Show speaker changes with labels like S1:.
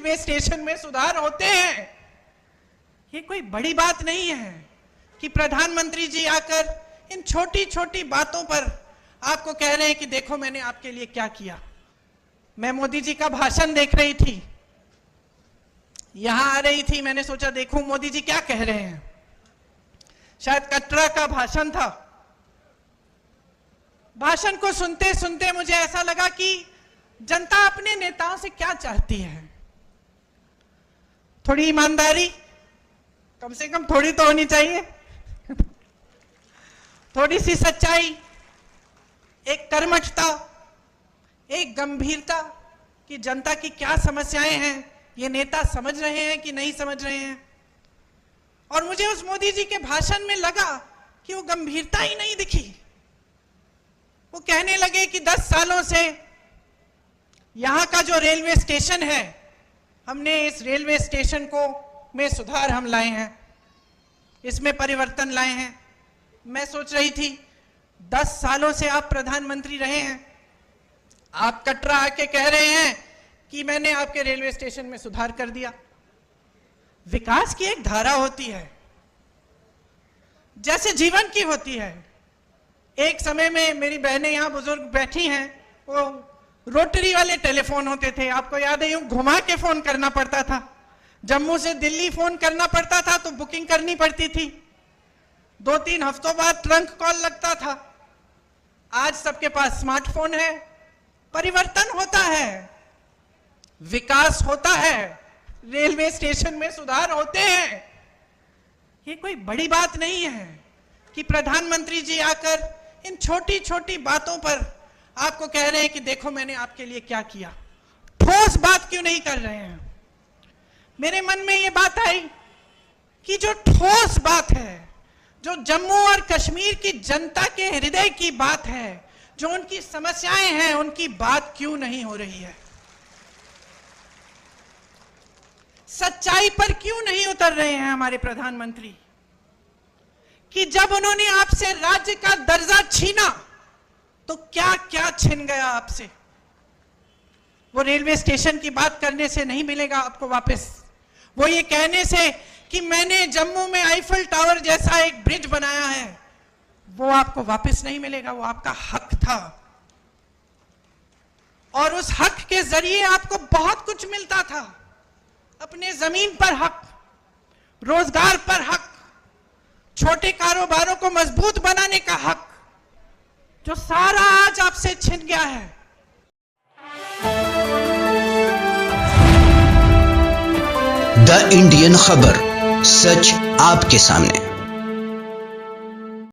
S1: Railway station में सुधार होते हैं। ये कोई बड़ी बात नहीं है कि प्रधानमंत्री जी आकर इन छोटी छोटी बातों पर आपको कह रहे हैं कि देखो मैंने आपके लिए क्या किया। मैं मोदी जी का भाषण देख रही थी, यहां आ रही थी, मैंने सोचा देखूं मोदी जी क्या कह रहे हैं। शायद कटरा का भाषण था। भाषण को सुनते सुनते मुझे ऐसा लगा कि जनता अपने नेताओं से क्या चाहती है। थोड़ी ईमानदारी, कम से कम थोड़ी तो होनी चाहिए, थोड़ी सी सच्चाई, एक कर्मठता, एक गंभीरता कि जनता की क्या समस्याएं हैं, ये नेता समझ रहे हैं कि नहीं समझ रहे हैं। और मुझे उस मोदी जी के भाषण में लगा कि वो गंभीरता ही नहीं दिखी। वो कहने लगे कि 10 सालों से यहां का जो रेलवे स्टेशन है, हमने इस रेलवे स्टेशन को में सुधार हम लाए हैं, इसमें परिवर्तन लाए हैं। मैं सोच रही थी 10 सालों से आप प्रधानमंत्री रहे हैं, आप कटरा आके कह रहे हैं कि मैंने आपके रेलवे स्टेशन में सुधार कर दिया। विकास की एक धारा होती है, जैसे जीवन की होती है। एक समय में मेरी बहनें यहां बुजुर्ग बैठी हैं, वो रोटरी वाले टेलीफोन होते थे, आपको याद है, यूं घुमा के फोन करना पड़ता था। जम्मू से दिल्ली फोन करना पड़ता था तो बुकिंग करनी पड़ती थी, 2-3 हफ्तों बाद ट्रंक कॉल लगता था। आज सबके पास स्मार्टफोन है। परिवर्तन होता है, विकास होता है, रेलवे स्टेशन में सुधार होते हैं। ये कोई बड़ी बात नहीं है कि प्रधानमंत्री जी आकर इन छोटी छोटी बातों पर आपको कह रहे हैं कि देखो मैंने आपके लिए क्या किया। ठोस बात क्यों नहीं कर रहे हैं? मेरे मन में ये बात आई कि जो ठोस बात है, जो जम्मू और कश्मीर की जनता के हृदय की बात है, जो उनकी समस्याएं हैं, उनकी बात क्यों नहीं हो रही है? सच्चाई पर क्यों नहीं उतर रहे हैं हमारे प्रधानमंत्री? कि जब उन्होंने आपसे राज्य का दर्जा छीना तो क्या क्या छिन गया आपसे। वो रेलवे स्टेशन की बात करने से नहीं मिलेगा आपको वापस। वो ये कहने से कि मैंने जम्मू में आईफल टावर जैसा एक ब्रिज बनाया है, वो आपको वापस नहीं मिलेगा। वो आपका हक था और उस हक के जरिए आपको बहुत कुछ मिलता था। अपने जमीन पर हक, रोजगार पर हक, छोटे कारोबारों को मजबूत बनाने का हक, जो सारा आज आपसे छिन गया है।
S2: द इंडियन खबर, सच आपके सामने।